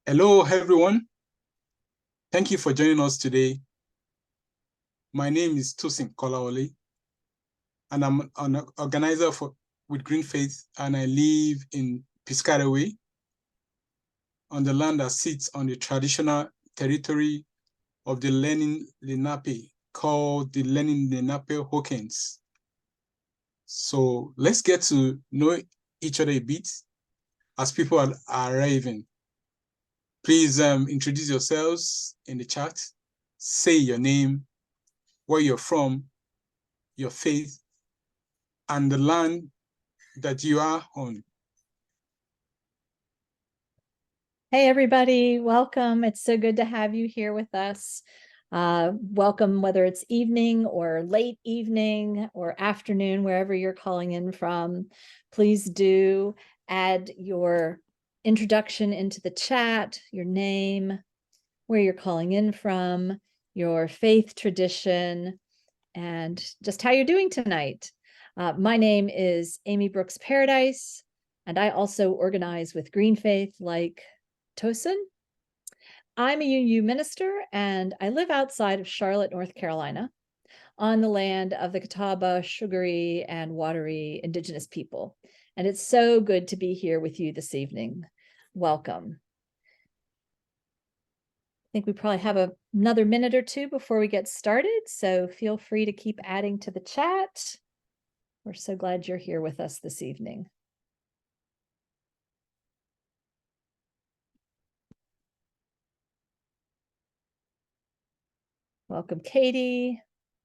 Hello, everyone. Thank you for joining us today. My name is Tosin Kolaole, and I'm an organizer with GreenFaith, and I live in Piscataway on the land that sits on the traditional territory of the Lenin Lenape, called the Lenin Lenape Hawkins. So let's get to know each other a bit as people are arriving. Please introduce yourselves in the chat. Say your name, where you're from, your faith, and the land that you are on. Hey, everybody. Welcome. It's so good to have you here with us. Welcome, whether it's evening or late evening or afternoon, wherever you're calling in from. Please do add your introduction into the chat, your name, where you're calling in from, your faith tradition, and just how you're doing tonight. My name is Amy Brooks Paradise, and I also organize with GreenFaith like Tosin. I'm a UU minister, and I live outside of Charlotte, North Carolina, on the land of the Catawba, Sugary, and Watery Indigenous people. And it's so good to be here with you this evening. Welcome. I think we probably have another minute or two before we get started, so feel free to keep adding to the chat. We're so glad you're here with us this evening. Welcome, Katie,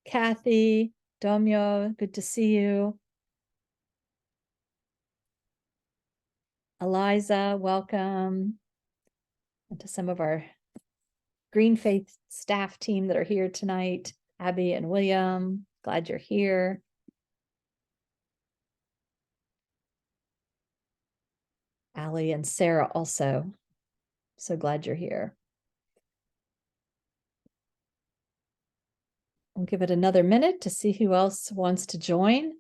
Kathy, Domyo, good to see you. Eliza, welcome. And to some of our GreenFaith staff team that are here tonight, Abby and William, glad you're here. Allie and Sarah also, so glad you're here. We'll give it another minute to see who else wants to join.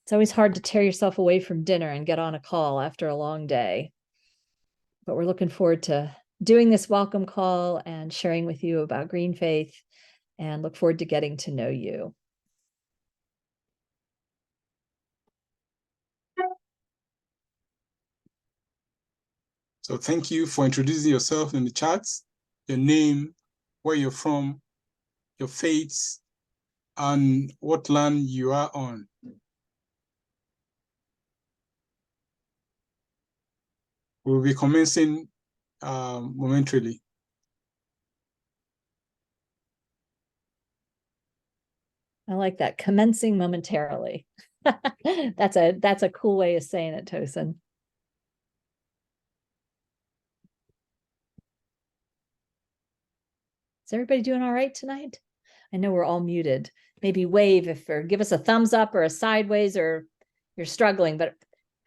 It's always hard to tear yourself away from dinner and get on a call after a long day. But we're looking forward to doing this welcome call and sharing with you about GreenFaith, and look forward to getting to know you. So thank you for introducing yourself in the chat, your name, where you're from, your faiths, and what land you are on. We'll be commencing momentarily. I like that, commencing momentarily. That's a cool way of saying it, Tosin. Is everybody doing all right tonight? I know we're all muted. Maybe wave or give us a thumbs up or a sideways, or you're struggling, but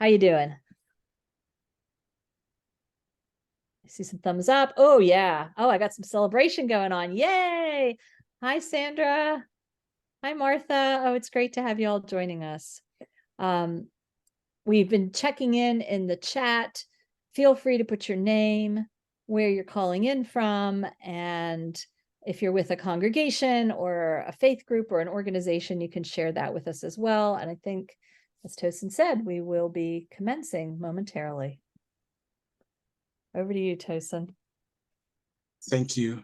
how you doing? I see some thumbs up. Oh, yeah. Oh, I got some celebration going on. Yay. Hi, Sandra. Hi, Martha. Oh, it's great to have you all joining us. We've been checking in the chat. Feel free to put your name, where you're calling in from, and if you're with a congregation or a faith group or an organization, you can share that with us as well. And I think, as Tosin said, we will be commencing momentarily. Over to you, Tosin. Thank you.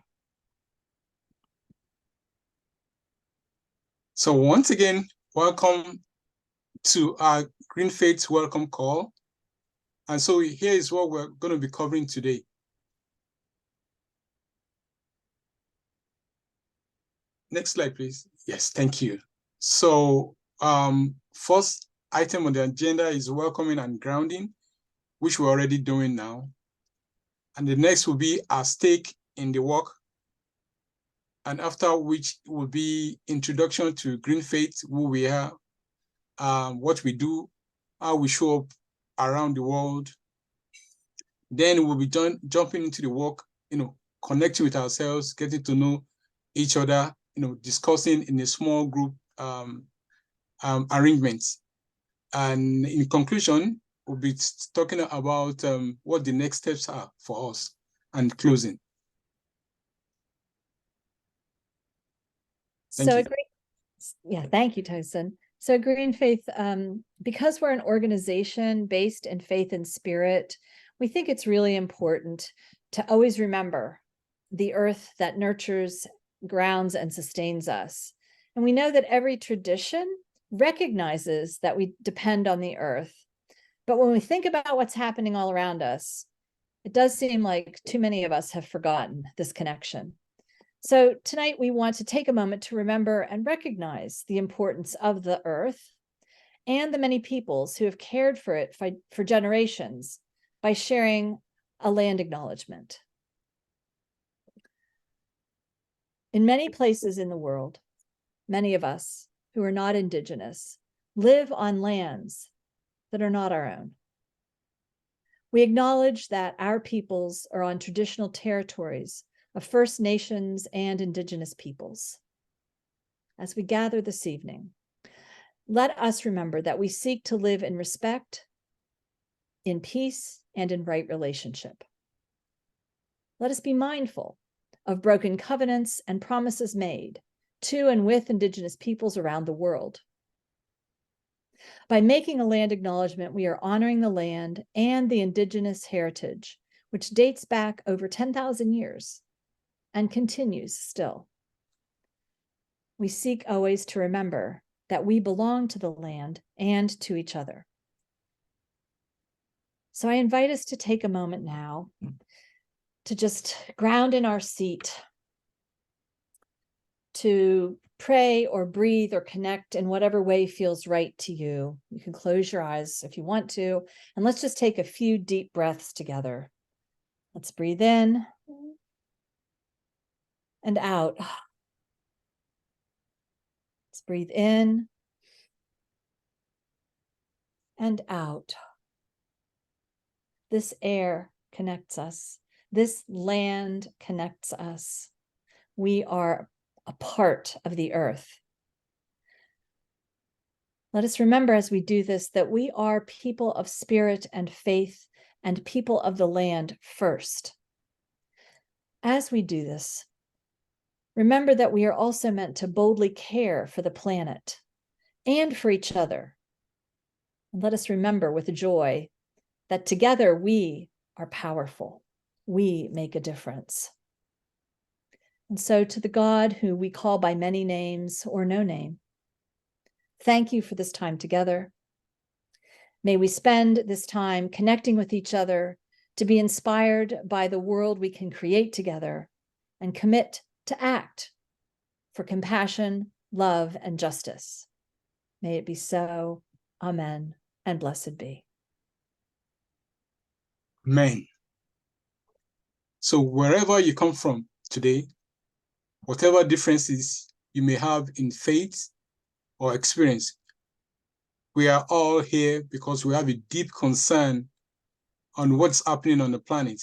So once again, welcome to our GreenFaith welcome call. And so here is what we're going to be covering today. Next slide, please. Yes, thank you. So first item on the agenda is welcoming and grounding, which we're already doing now. And the next will be our stake in the work. And after which will be introduction to GreenFaith, who we are, what we do, how we show up around the world. Then we'll be jumping into the work, connecting with ourselves, getting to know each other, discussing in a small group arrangements. And in conclusion, we'll be talking about what the next steps are for us and closing. Thank you. Thank you, Tyson. So GreenFaith, because we're an organization based in faith and spirit, we think it's really important to always remember the earth that nurtures, grounds, and sustains us. And we know that every tradition recognizes that we depend on the earth. But when we think about what's happening all around us, it does seem like too many of us have forgotten this connection. So tonight we want to take a moment to remember and recognize the importance of the earth and the many peoples who have cared for it for generations by sharing a land acknowledgement. In many places in the world, many of us who are not Indigenous live on lands that are not our own. We acknowledge that our peoples are on traditional territories of First Nations and Indigenous peoples. As we gather this evening, let us remember that we seek to live in respect, in peace, and in right relationship. Let us be mindful of broken covenants and promises made to and with Indigenous peoples around the world. By making a land acknowledgement, we are honoring the land and the Indigenous heritage, which dates back over 10,000 years and continues still. We seek always to remember that we belong to the land and to each other. So I invite us to take a moment now to just ground in our seat, to pray or breathe or connect in whatever way feels right to you. You can close your eyes if you want to, and let's just take a few deep breaths together. Let's breathe in and out. Let's breathe in and out. This air connects us. This land connects us. We are a part of the earth. Let us remember as we do this that we are people of spirit and faith and people of the land first. As we do this, remember that we are also meant to boldly care for the planet and for each other. And let us remember with joy that together we are powerful. We make a difference. And so to the God who we call by many names or no name, thank you for this time together. May we spend this time connecting with each other to be inspired by the world we can create together and commit to act for compassion, love, and justice. May it be so. Amen, and blessed be. Amen. So wherever you come from today, whatever differences you may have in faith or experience, we are all here because we have a deep concern on what's happening on the planet.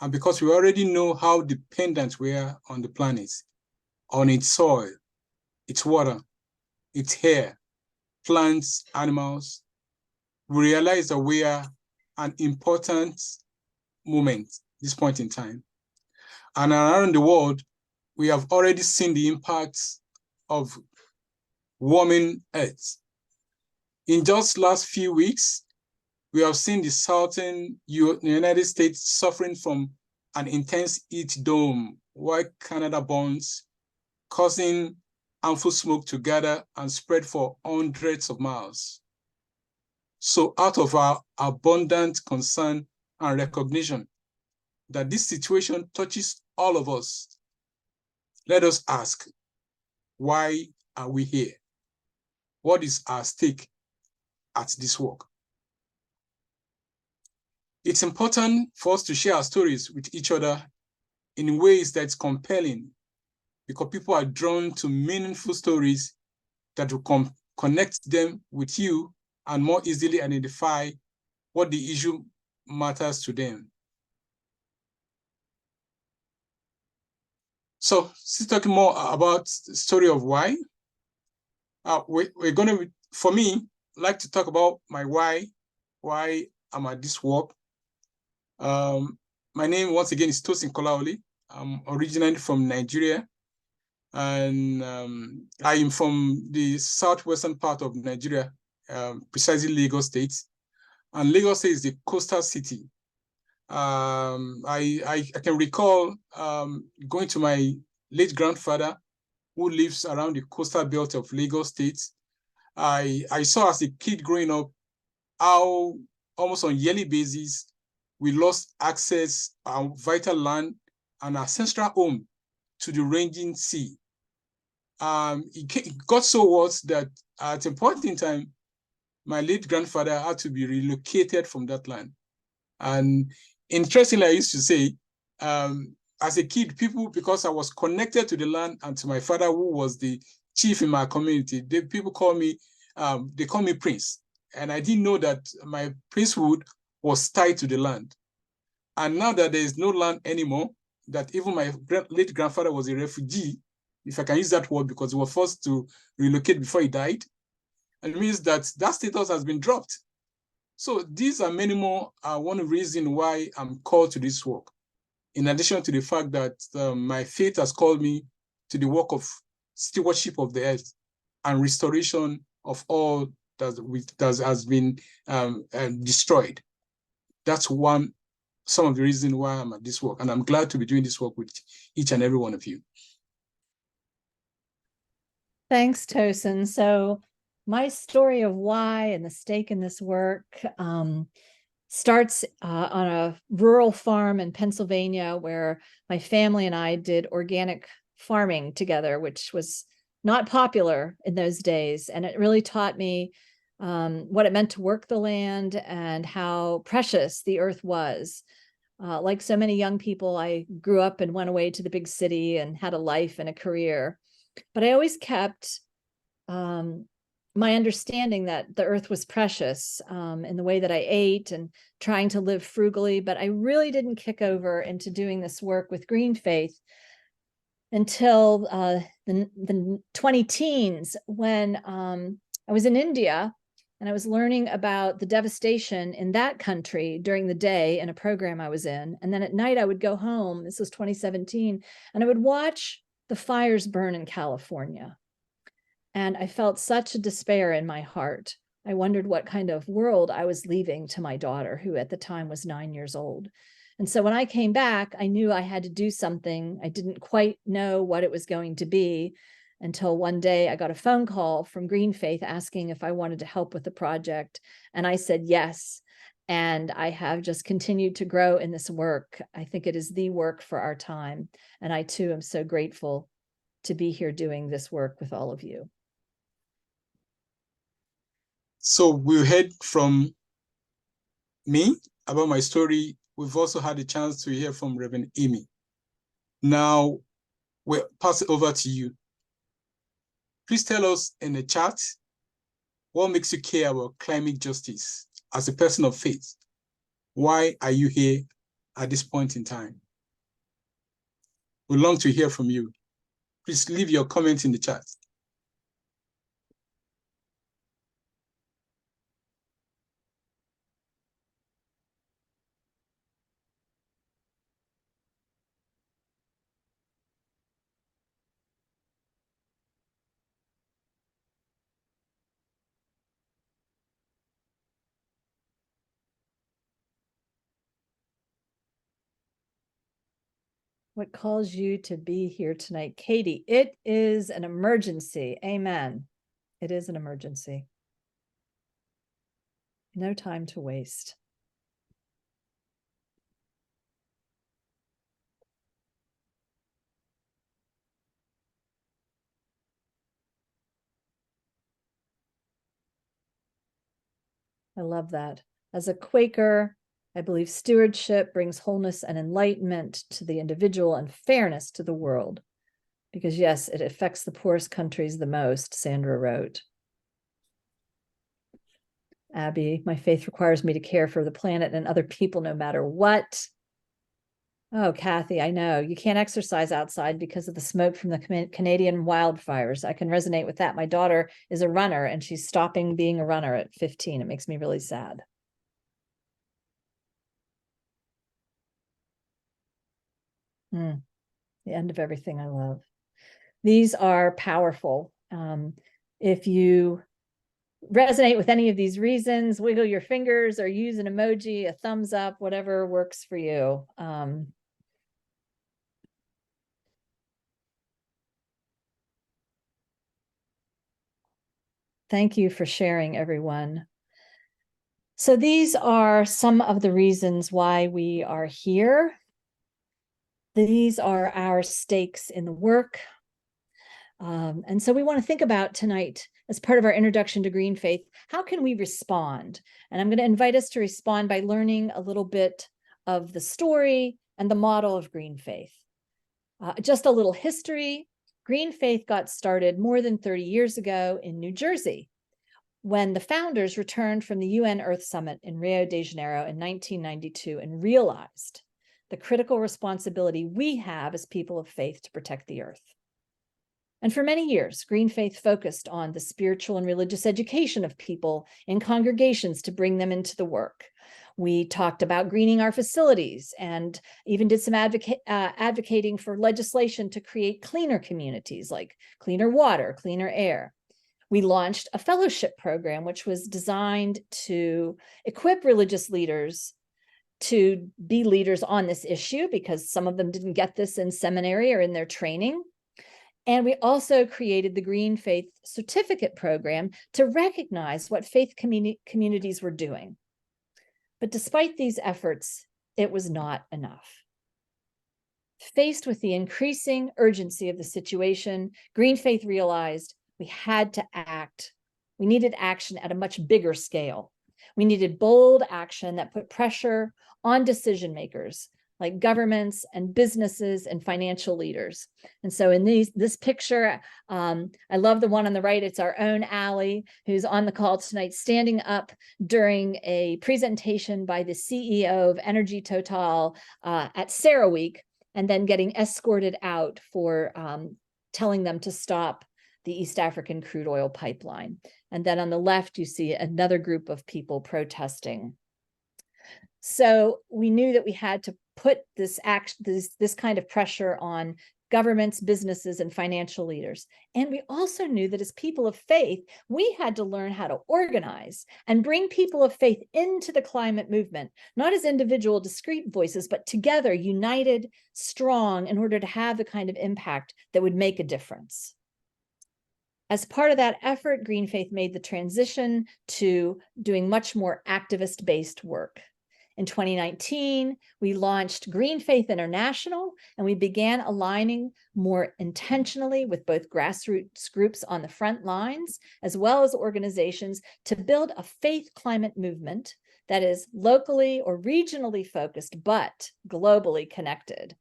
And because we already know how dependent we are on the planet, on its soil, its water, its air, plants, animals, we realize that we are an important moment, this point in time. And around the world, we have already seen the impacts of warming Earth. In just last few weeks, we have seen the southern United States suffering from an intense heat dome, while Canada burns, causing harmful smoke to gather and spread for hundreds of miles. So out of our abundant concern and recognition that this situation touches all of us, let us ask, why are we here? What is our stake at this work? It's important for us to share our stories with each other in ways that's compelling, because people are drawn to meaningful stories that will connect them with you and more easily identify what the issue matters to them. So, still talking more about the story of why. We're going to, for me, like to talk about my why I'm at this work. My name, once again, is Tosin Kolaoli. I'm originally from Nigeria, and I am from the southwestern part of Nigeria, precisely Lagos State. And Lagos State is the coastal city. I can recall going to my late grandfather, who lives around the coastal belt of Lagos State. I saw as a kid growing up how almost on yearly basis we lost access our vital land and ancestral home to the raging sea. It got so worse that at a point in time, my late grandfather had to be relocated from that land. And interestingly, I used to say, as a kid, people, because I was connected to the land and to my father, who was the chief in my community, people call me, they call me Prince. And I didn't know that my princehood was tied to the land. And now that there is no land anymore, that even my late grandfather was a refugee, if I can use that word, because he was forced to relocate before he died, and it means that that status has been dropped. So these are many more, one reason why I'm called to this work. In addition to the fact that my faith has called me to the work of stewardship of the earth and restoration of all that has been destroyed. That's some of the reasons why I'm at this work. And I'm glad to be doing this work with each and every one of you. Thanks, Tosin. So my story of why and the stake in this work starts on a rural farm in Pennsylvania, where my family and I did organic farming together, which was not popular in those days. And it really taught me what it meant to work the land and how precious the earth was. Like so many young people, I grew up and went away to the big city and had a life and a career. But I always kept my understanding that the earth was precious in the way that I ate and trying to live frugally. But I really didn't kick over into doing this work with GreenFaith until the 20-teens, when I was in India and I was learning about the devastation in that country during the day in a program I was in. And then at night I would go home, this was 2017, and I would watch the fires burn in California. And I felt such a despair in my heart. I wondered what kind of world I was leaving to my daughter, who at the time was 9 years old. And so when I came back, I knew I had to do something. I didn't quite know what it was going to be until one day I got a phone call from GreenFaith asking if I wanted to help with the project. And I said yes. And I have just continued to grow in this work. I think it is the work for our time. And I too am so grateful to be here doing this work with all of you. So we heard from me about my story. We've also had a chance to hear from Reverend Amy. Now we'll pass it over to you. Please tell us in the chat, what makes you care about climate justice as a person of faith? Why are you here at this point in time? We'd long to hear from you. Please leave your comments in the chat. What calls you to be here tonight? Katie, it is an emergency. Amen. It is an emergency. No time to waste. I love that. As a Quaker, I believe stewardship brings wholeness and enlightenment to the individual and fairness to the world. Because yes, it affects the poorest countries the most, Sandra wrote. Abby, my faith requires me to care for the planet and other people no matter what. Oh, Kathy, I know. You can't exercise outside because of the smoke from the Canadian wildfires. I can resonate with that. My daughter is a runner and she's stopping being a runner at 15. It makes me really sad. The end of everything I love. These are powerful. If you resonate with any of these reasons, wiggle your fingers or use an emoji, a thumbs up, whatever works for you. Thank you for sharing, everyone. So these are some of the reasons why we are here. These are our stakes in the work. And so we want to think about tonight, as part of our introduction to GreenFaith, how can we respond? And I'm going to invite us to respond by learning a little bit of the story and the model of GreenFaith. Just a little history. GreenFaith got started more than 30 years ago in New Jersey, when the founders returned from the UN Earth Summit in Rio de Janeiro in 1992 and realized the critical responsibility we have as people of faith to protect the earth. And for many years, GreenFaith focused on the spiritual and religious education of people in congregations to bring them into the work. We talked about greening our facilities and even did some advocating for legislation to create cleaner communities, like cleaner water, cleaner air. We launched a fellowship program, which was designed to equip religious leaders to be leaders on this issue, because some of them didn't get this in seminary or in their training. And we also created the GreenFaith certificate program to recognize what faith communities were doing. But despite these efforts, it was not enough. Faced with the increasing urgency of the situation, GreenFaith realized we had to act. We needed action at a much bigger scale. We needed bold action that put pressure on decision makers, like governments and businesses and financial leaders. And so in this picture, I love the one on the right. It's our own Allie, who's on the call tonight, standing up during a presentation by the CEO of Energy Total at CERAWeek, and then getting escorted out for telling them to stop the East African crude oil pipeline. And then on the left, you see another group of people protesting. So we knew that we had to put this kind of pressure on governments, businesses, and financial leaders. And we also knew that as people of faith, we had to learn how to organize and bring people of faith into the climate movement, not as individual discrete voices, but together, united, strong, in order to have the kind of impact that would make a difference. As part of that effort, GreenFaith made the transition to doing much more activist-based work. In 2019, we launched GreenFaith International, and we began aligning more intentionally with both grassroots groups on the front lines, as well as organizations, to build a faith climate movement that is locally or regionally focused, but globally connected.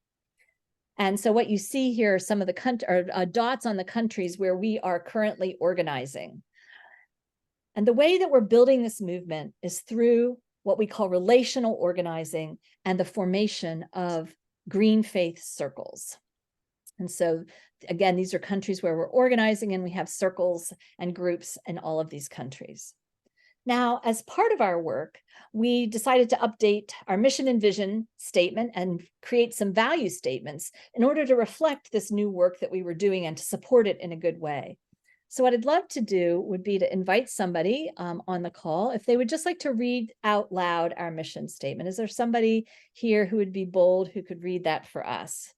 And so what you see here are some of the dots on the countries where we are currently organizing. And the way that we're building this movement is through what we call relational organizing and the formation of GreenFaith circles. And so again, these are countries where we're organizing, and we have circles and groups in all of these countries. Now, as part of our work, we decided to update our mission and vision statement and create some value statements in order to reflect this new work that we were doing and to support it in a good way. So what I'd love to do would be to invite somebody on the call, if they would just like to read out loud our mission statement. Is there somebody here who would be bold, who could read that for us?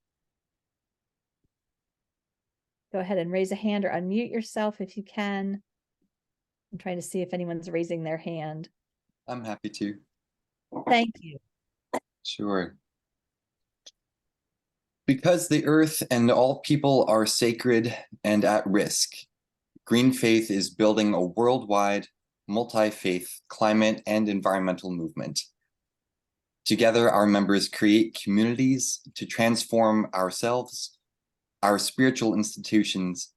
Go ahead and raise a hand or unmute yourself if you can. I'm trying to see if anyone's raising their hand. I'm happy to. Thank you. Sure. Because the earth and all people are sacred and at risk, GreenFaith is building a worldwide, multi-faith climate and environmental movement. Together, our members create communities to transform ourselves, our spiritual institutions,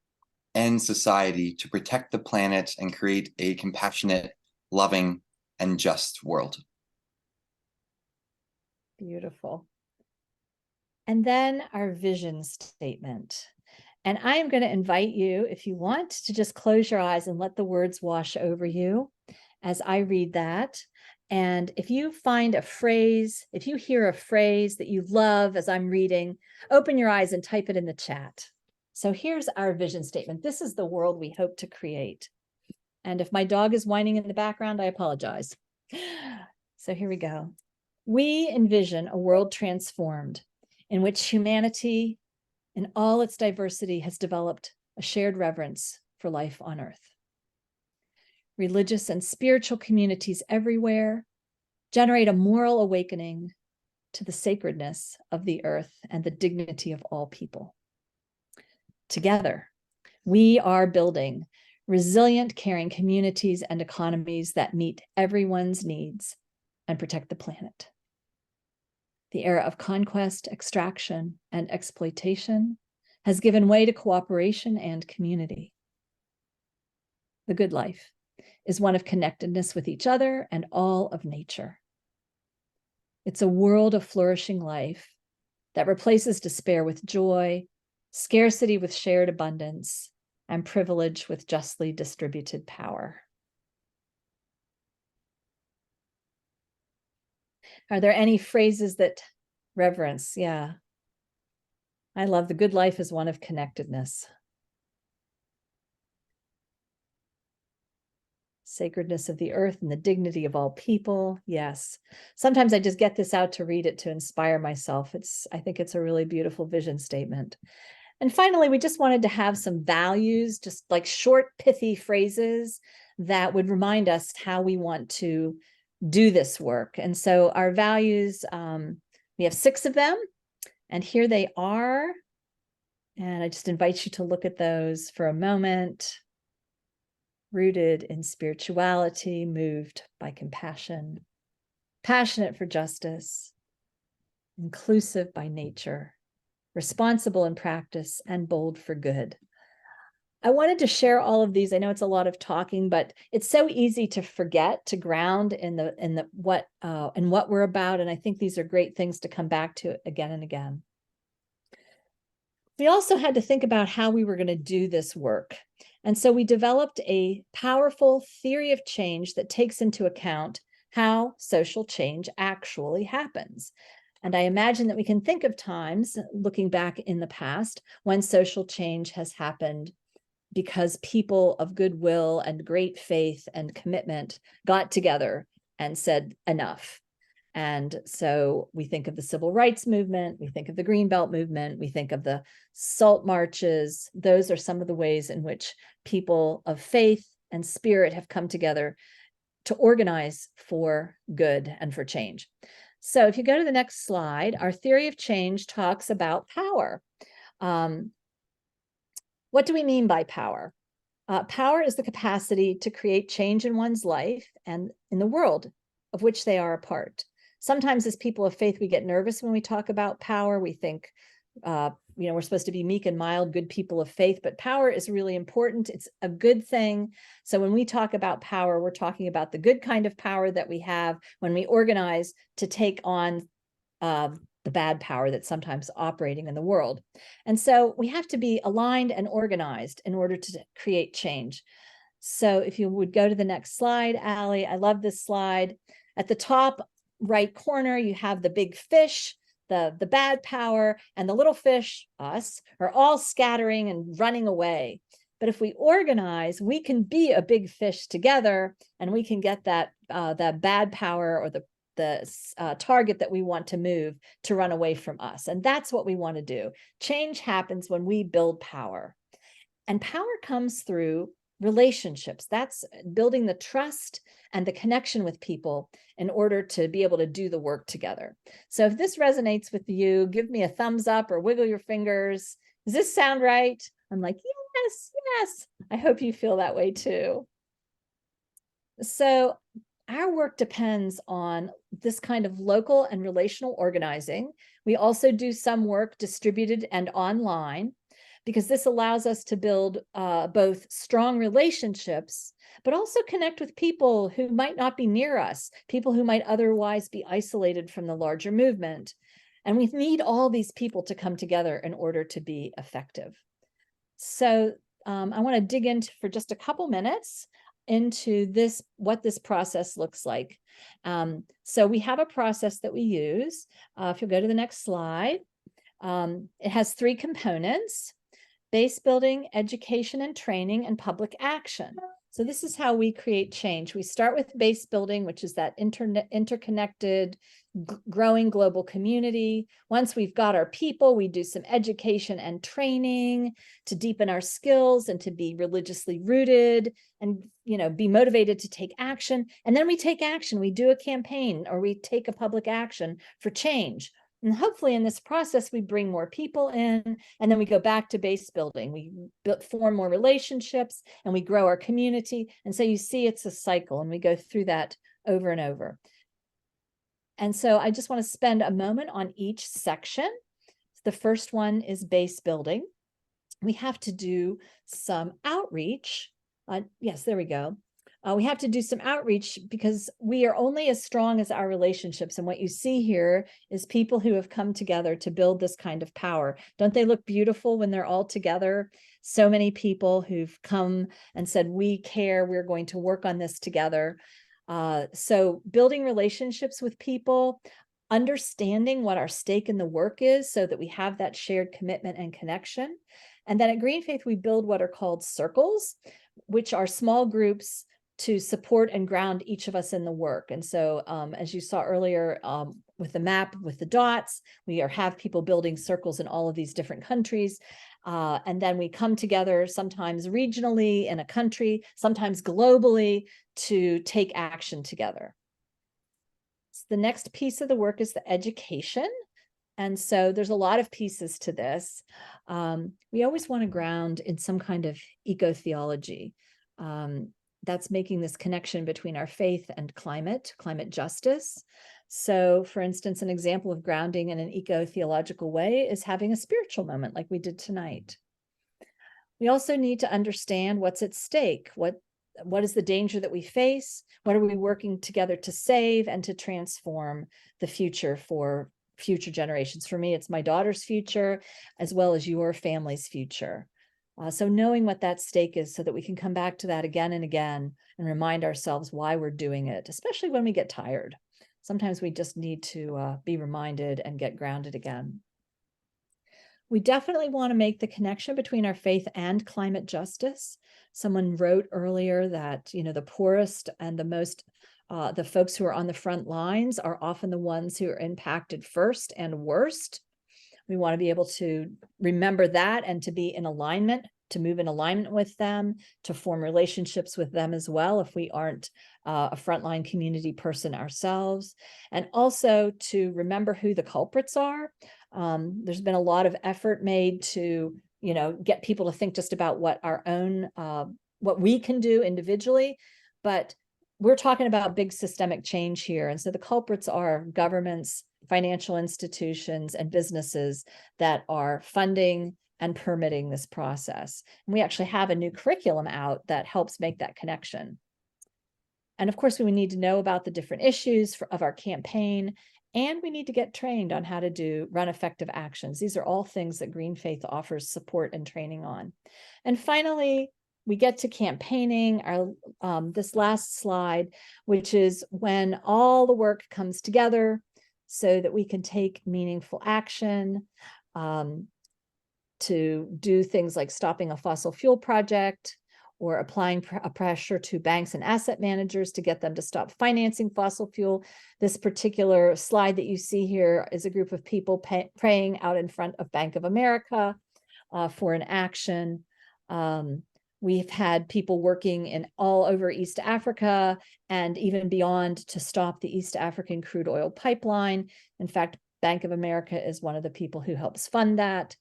and society to protect the planet and create a compassionate, loving, and just world. Beautiful. And then our vision statement. And I am going to invite you, if you want, to just close your eyes and let the words wash over you as I read that. And if you find a phrase, if you hear a phrase that you love as I'm reading, open your eyes and type it in the chat. So here's our vision statement. This is the world we hope to create. And if my dog is whining in the background, I apologize. So here we go. We envision a world transformed in which humanity in all its diversity has developed a shared reverence for life on earth. Religious and spiritual communities everywhere generate a moral awakening to the sacredness of the earth and the dignity of all people. Together, we are building resilient, caring communities and economies that meet everyone's needs and protect the planet. The era of conquest, extraction, and exploitation has given way to cooperation and community. The good life is one of connectedness with each other and all of nature. It's a world of flourishing life that replaces despair with joy, scarcity with shared abundance, and privilege with justly distributed power. Are there any phrases that reverence? Yeah. I love the good life is one of connectedness. Sacredness of the earth and the dignity of all people. Yes. Sometimes I just get this out to read it to inspire myself. I think it's a really beautiful vision statement. And finally, we just wanted to have some values, just like short, pithy phrases that would remind us how we want to do this work. And so our values, we have 6 of them, and here they are. And I just invite you to look at those for a moment. Rooted in spirituality, moved by compassion, passionate for justice, inclusive by nature, responsible in practice, and bold for good. I wanted to share all of these. I know it's a lot of talking, but it's so easy to forget to ground in what we're about. And I think these are great things to come back to again and again. We also had to think about how we were going to do this work. And so we developed a powerful theory of change that takes into account how social change actually happens. And I imagine that we can think of times, looking back in the past, when social change has happened because people of goodwill and great faith and commitment got together and said enough. And so we think of the civil rights movement, we think of the Greenbelt movement, we think of the salt marches. Those are some of the ways in which people of faith and spirit have come together to organize for good and for change. So if you go to the next slide, our theory of change talks about power. What do we mean by power? Power is the capacity to create change in one's life and in the world of which they are a part. Sometimes as people of faith, we get nervous when we talk about power. We think, we're supposed to be meek and mild, good people of faith, but power is really important. It's a good thing. So when we talk about power, we're talking about the good kind of power that we have when we organize to take on the bad power that's sometimes operating in the world. And so we have to be aligned and organized in order to create change. So if you would go to the next slide, Allie, I love this slide. At the top right corner, you have the big fish, the bad power, and the little fish, us, are all scattering and running away. But if we organize, we can be a big fish together, and we can get that bad power or the target that we want to move to run away from us. And that's what we want to do. Change happens when we build power. And power comes through relationships. That's building the trust and the connection with people in order to be able to do the work together. So if this resonates with you, give me a thumbs up or wiggle your fingers. Does this sound right? I'm like, yes, yes. I hope you feel that way too. So our work depends on this kind of local and relational organizing. We also do some work distributed and online, because this allows us to build both strong relationships, but also connect with people who might not be near us, people who might otherwise be isolated from the larger movement. And we need all these people to come together in order to be effective. So I want to dig into for just a couple minutes into this, what this process looks like. So we have a process that we use. If you'll go to the next slide, it has 3 components: base building, education and training, and public action. So this is how we create change. We start with base building, which is that interconnected, growing global community. Once we've got our people, we do some education and training to deepen our skills and to be religiously rooted and, be motivated to take action. And then we take action. We do a campaign or we take a public action for change. And hopefully in this process, we bring more people in, and then we go back to base building. We form more relationships and we grow our community. And so you see it's a cycle, and we go through that over and over. And so I just want to spend a moment on each section. The first one is base building. We have to do some outreach. Yes, there we go. We have to do some outreach because we are only as strong as our relationships. And what you see here is people who have come together to build this kind of power. Don't they look beautiful when they're all together? So many people who've come and said, we care, we're going to work on this together. So building relationships with people, understanding what our stake in the work is so that we have that shared commitment and connection. And then at GreenFaith, we build what are called circles, which are small groups to support and ground each of us in the work. And so as you saw earlier with the map, with the dots, we have people building circles in all of these different countries. And then we come together sometimes regionally in a country, sometimes globally to take action together. So the next piece of the work is the education. And so there's a lot of pieces to this. We always want to ground in some kind of eco-theology. That's making this connection between our faith and climate justice. So for instance, an example of grounding in an eco-theological way is having a spiritual moment like we did tonight. We also need to understand what's at stake. What is the danger that we face? What are we working together to save and to transform the future for future generations? For me, it's my daughter's future, as well as your family's future. So knowing what that stake is so that we can come back to that again and again and remind ourselves why we're doing it, especially when we get tired. Sometimes we just need to be reminded and get grounded again. We definitely want to make the connection between our faith and climate justice. Someone wrote earlier that, the poorest and the most, the folks who are on the front lines are often the ones who are impacted first and worst. We want to be able to remember that and to be in alignment, to move in alignment with them, to form relationships with them as well if we aren't a frontline community person ourselves, and also to remember who the culprits are. There's been a lot of effort made to, get people to think just about what our own, what we can do individually, but we're talking about big systemic change here. And so the culprits are governments, financial institutions, and businesses that are funding and permitting this process. And we actually have a new curriculum out that helps make that connection. And of course, we need to know about the different issues of our campaign, and we need to get trained on how to run effective actions. These are all things that GreenFaith offers support and training on. And finally, we get to campaigning, this last slide, which is when all the work comes together so that we can take meaningful action to do things like stopping a fossil fuel project or applying pressure to banks and asset managers to get them to stop financing fossil fuel. This particular slide that you see here is a group of people praying out in front of Bank of America for an action. We've had people working in all over East Africa and even beyond to stop the East African crude oil pipeline. In fact, Bank of America is one of the people who helps fund that.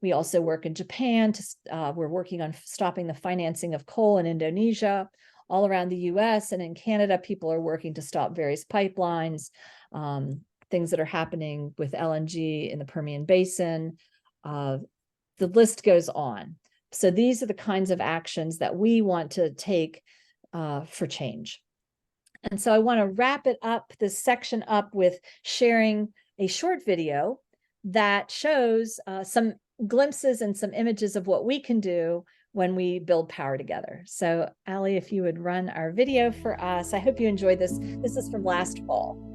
We also work in Japan. We're working on stopping the financing of coal in Indonesia. All around the US and in Canada, people are working to stop various pipelines, things that are happening with LNG in the Permian Basin. The list goes on. So these are the kinds of actions that we want to take for change. And so I want to wrap it up, this section up, with sharing a short video that shows some glimpses and some images of what we can do when we build power together. So Ali, if you would run our video for us. I hope you enjoyed this. This is from last fall.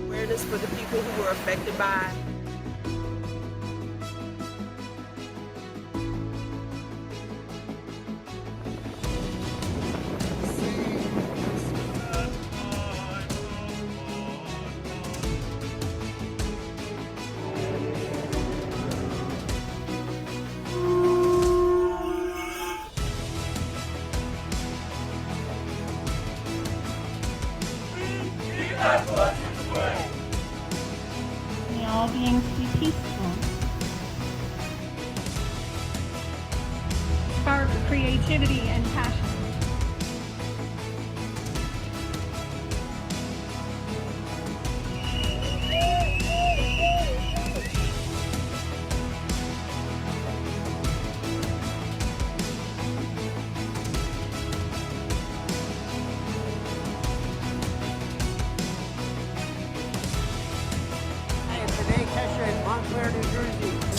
Awareness for the people who were affected by. We all being to be peaceful. Spark creativity and passion.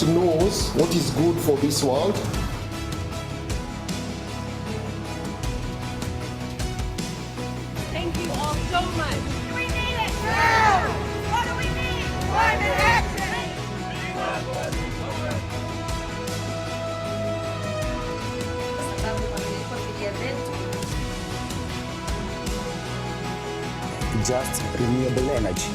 Knows what is good for this world. Thank you all so much. We need it now! What do we need? Climate action! Just renewable energy.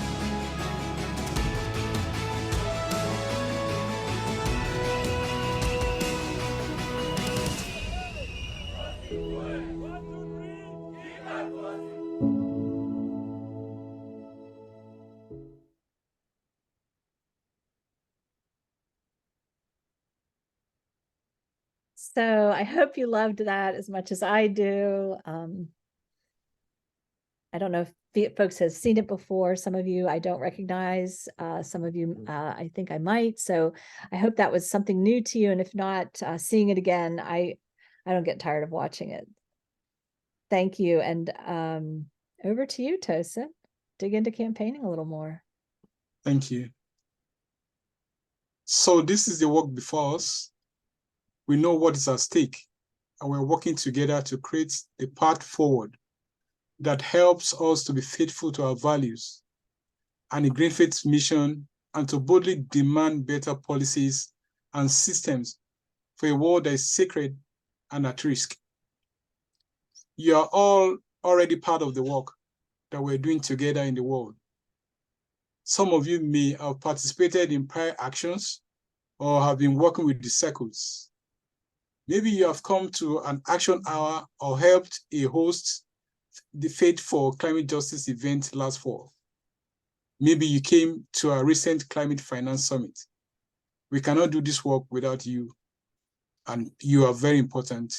So I hope you loved that as much as I do. I don't know if folks have seen it before. Some of you I don't recognize. Some of you I think I might. So I hope that was something new to you. And if not, seeing it again, I don't get tired of watching it. Thank you. And over to you, Tosin. Dig into campaigning a little more. Thank you. So this is the work before us. We know what is at stake, and we're working together to create the path forward that helps us to be faithful to our values and the GreenFaith's mission, and to boldly demand better policies and systems for a world that is sacred and at risk. You are all already part of the work that we're doing together in the world. Some of you may have participated in prior actions or have been working with the circles. Maybe you have come to an action hour or helped a host the Faith for Climate Justice event last fall. Maybe you came to a recent Climate Finance Summit. We cannot do this work without you, and you are very important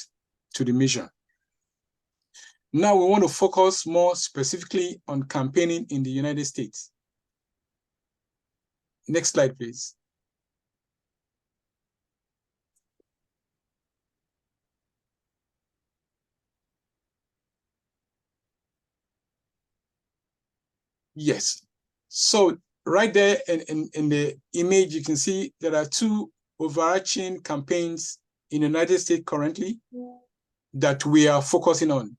to the mission. Now we want to focus more specifically on campaigning in the United States. Next slide, please. Yes. So right there in the image, you can see there are two overarching campaigns in the United States currently that we are focusing on.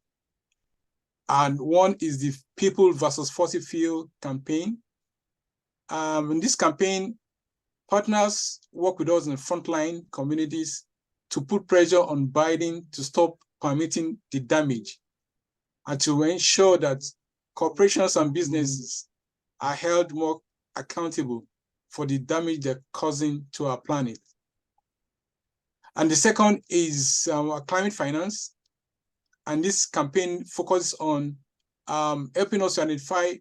And one is the People versus Fossil Fuel campaign. In this campaign, partners work with us in frontline communities to put pressure on Biden to stop permitting the damage and to ensure that corporations and businesses are held more accountable for the damage they're causing to our planet. And the second is climate finance. And this campaign focuses on helping us to identify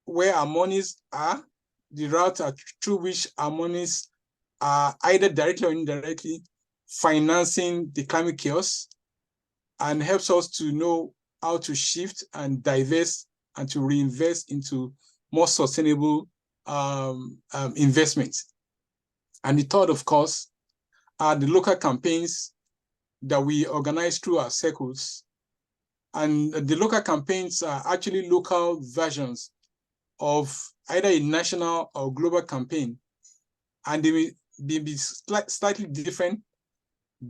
where our monies are, the route through which our monies are either directly or indirectly financing the climate chaos, and helps us to know how to shift and divest and to reinvest into more sustainable investments. And the third, of course, are the local campaigns that we organize through our circles. And the local campaigns are actually local versions of either a national or global campaign. And they will be slightly different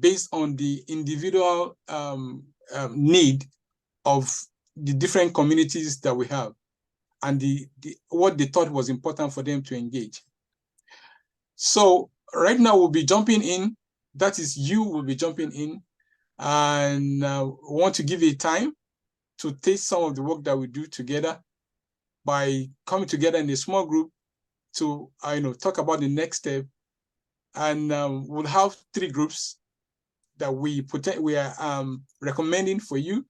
based on the individual need of the different communities that we have and what they thought was important for them to engage. So right now we'll be jumping in. That is, you will be jumping in, and we want to give you time to taste some of the work that we do together by coming together in a small group to talk about the next step. And we'll have 3 groups that we are recommending for you.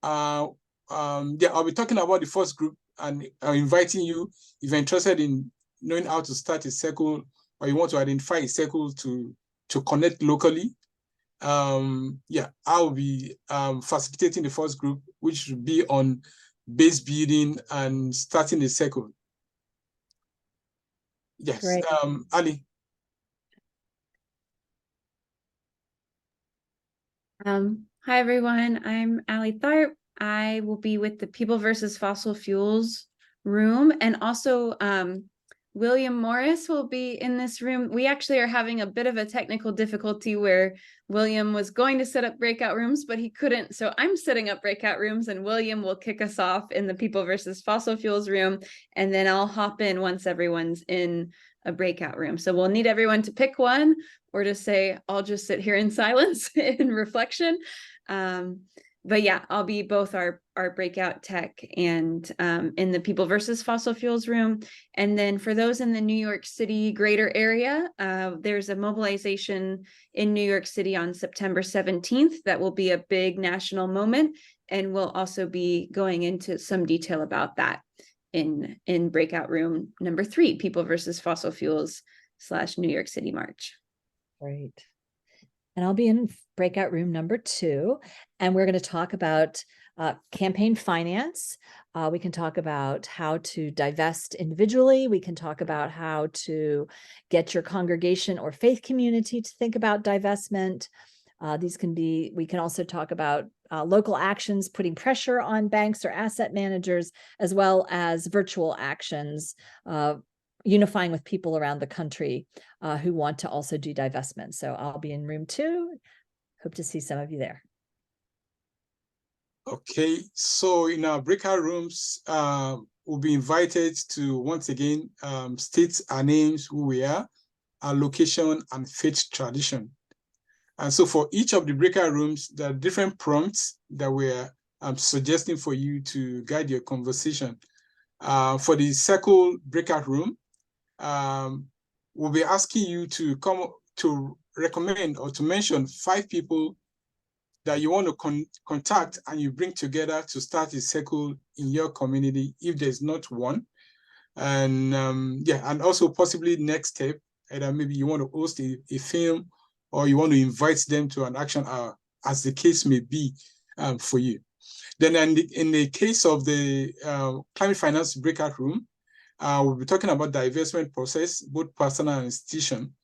I'll be talking about the first group and inviting you, if you're interested in knowing how to start a circle or you want to identify a circle to connect locally. I'll be facilitating the first group, which will be on base building and starting a circle. Yes, Great. Ali. Hi, everyone. I'm Ali Tharp. I will be with the People versus Fossil Fuels room, and also William Morris will be in this room. We actually are having a bit of a technical difficulty where William was going to set up breakout rooms, but he couldn't. So I'm setting up breakout rooms, and William will kick us off in the People versus Fossil Fuels room, and then I'll hop in once everyone's in a breakout room. So we'll need everyone to pick one or to say, I'll just sit here in silence in reflection. But yeah, I'll be both our breakout tech and in the People versus Fossil Fuels room. And then for those in the New York City greater area, there's a mobilization in New York City on September 17th. That will be a big national moment. And we'll also be going into some detail about that in breakout room number 3, People versus Fossil Fuels / New York City March. Great. And I'll be in breakout room number 2, and we're going to talk about campaign finance. We can talk about how to divest individually. We can talk about how to get your congregation or faith community to think about divestment. We can also talk about local actions, putting pressure on banks or asset managers, as well as virtual actions, unifying with people around the country who want to also do divestment. So I'll be in room 2. Hope to see some of you there. Okay, so in our breakout rooms, we'll be invited to once again state our names, who we are, our location, and faith tradition. And so for each of the breakout rooms, there are different prompts that we're suggesting for you to guide your conversation. For the circle breakout room, we'll be asking you to come to recommend or to mention 5 people that you want to contact and you bring together to start a circle in your community, if there's not one. And and also possibly next step, either maybe you want to host a film or you want to invite them to an action hour, as the case may be for you. Then in the case of the climate finance breakout room, we'll be talking about the divestment process, both personal and institution,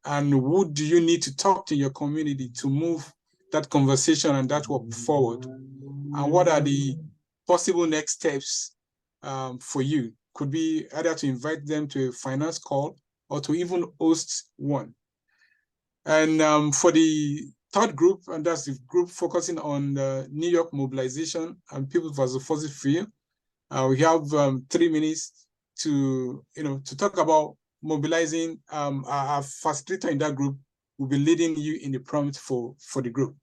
and who do you need to talk to your community to move that conversation and that work forward, and what are the possible next steps for you. Could be either to invite them to a finance call or to even host one. And for the third group, and that's the group focusing on the New York mobilization and People versus Fossil Fuel, we have 3 minutes to talk about mobilizing. Our facilitator in that group will be leading you in the prompt for the group.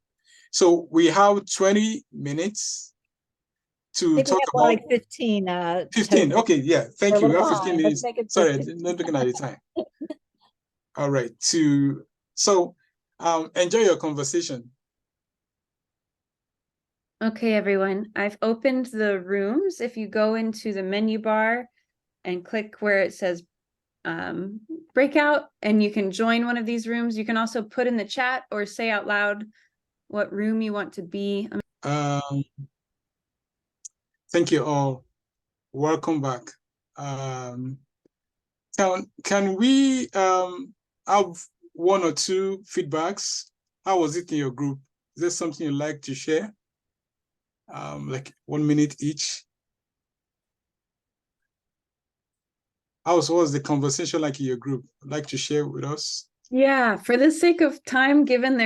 So we have 20 minutes to talk about like 15. 15. Okay, yeah, thank you. We have 15 minutes. Sorry, not looking at the time. All right. So enjoy your conversation. Okay, everyone. I've opened the rooms. If you go into the menu bar and click where it says breakout, and you can join one of these rooms. You can also put in the chat or say out loud what room you want to be. Thank you all. Welcome back. Can we have one or two feedbacks? How was it in your group? Is there something you'd like to share? Like 1 minute each. What was the conversation like in your group? Like to share with us? Yeah, for the sake of time, given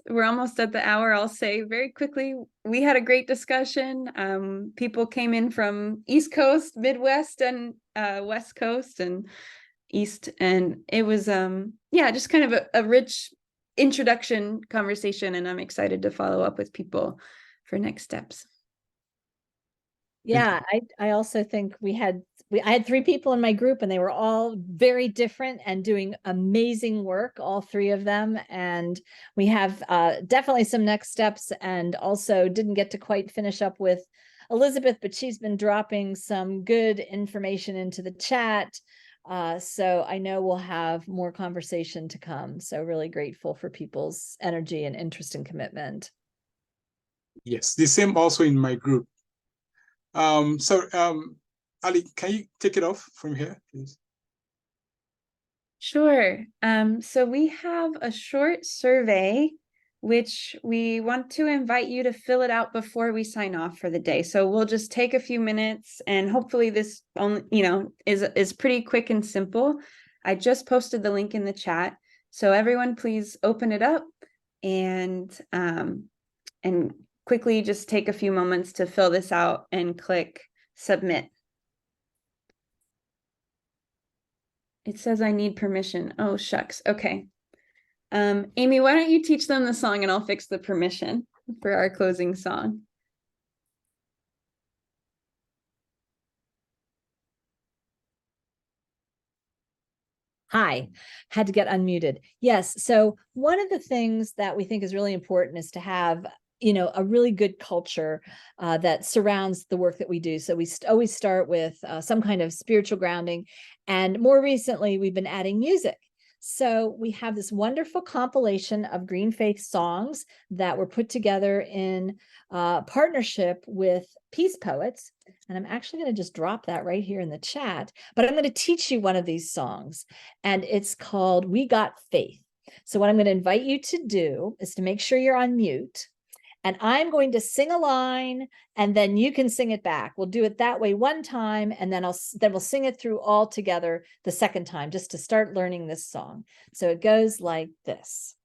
we're almost at the hour, I'll say very quickly, we had a great discussion. People came in from East Coast, Midwest, and West Coast and East, and it was just kind of a rich introduction conversation, and I'm excited to follow up with people for next steps. Yeah, I also think I had 3 people in my group, and they were all very different and doing amazing work, all 3 of them. And we have definitely some next steps, and also didn't get to quite finish up with Elizabeth, but she's been dropping some good information into the chat. So I know we'll have more conversation to come. So really grateful for people's energy and interest and commitment. Yes, the same also in my group. Ali, can you take it off from here, please? Sure. So we have a short survey, which we want to invite you to fill it out before we sign off for the day. So we'll just take a few minutes, and hopefully this only, is pretty quick and simple. I just posted the link in the chat. So everyone, please open it up and quickly just take a few moments to fill this out and click submit. It says I need permission. Oh, shucks. Okay. Amy, why don't you teach them the song and I'll fix the permission for our closing song. Hi, had to get unmuted. Yes, so one of the things that we think is really important is to have a really good culture that surrounds the work that we do. So we always start with some kind of spiritual grounding. And more recently, we've been adding music. So we have this wonderful compilation of GreenFaith songs that were put together in partnership with Peace Poets. And I'm actually going to just drop that right here in the chat. But I'm going to teach you one of these songs. And it's called We Got Faith. So what I'm going to invite you to do is to make sure you're on mute. And I'm going to sing a line, and then you can sing it back. We'll do it that way one time, and then we'll sing it through all together the second time, just to start learning this song. So it goes like this.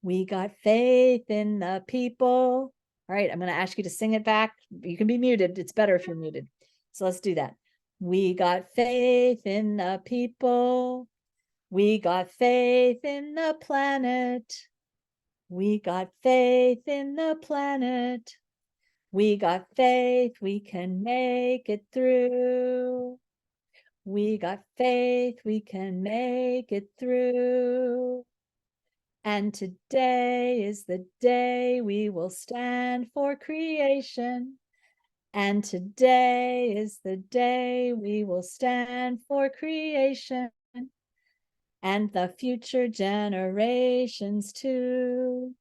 We got faith in the people. All right, I'm going to ask you to sing it back. You can be muted. It's better if you're muted. So let's do that. We got faith in the people. We got faith in the planet. We got faith in the planet. We got faith we can make it through. We got faith we can make it through. And today is the day we will stand for creation. And today is the day we will stand for creation. And the future generations too.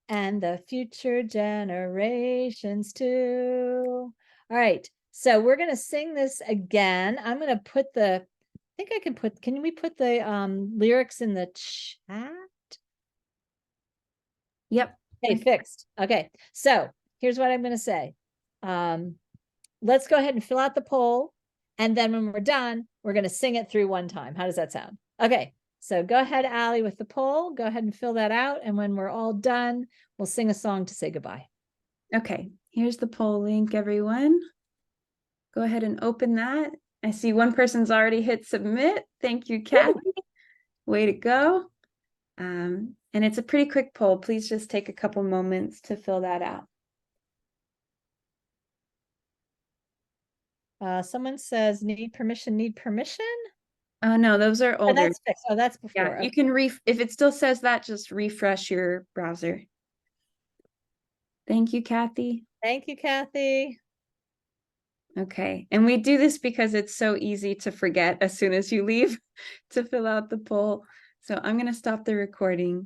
And the future generations too. All right, so we're going to sing this again. I'm going to put can we put the lyrics in the chat? Yep. Okay, fixed. Okay, so here's what I'm going to say. Let's go ahead and fill out the poll. And then when we're done, we're going to sing it through one time. How does that sound? Okay, so go ahead, Ali, with the poll. Go ahead and fill that out. And when we're all done, we'll sing a song to say goodbye. Okay, here's the poll link, everyone. Go ahead and open that. I see one person's already hit submit. Thank you, Kathy. Way to go. And it's a pretty quick poll. Please just take a couple moments to fill that out. Someone says, need permission, need permission? No, those are older. Oh, that's fixed. Oh, that's before. Yeah, you can if it still says that, just refresh your browser. Thank you, Kathy. Thank you, Kathy. Okay, and we do this because it's so easy to forget as soon as you leave to fill out the poll. So I'm going to stop the recording.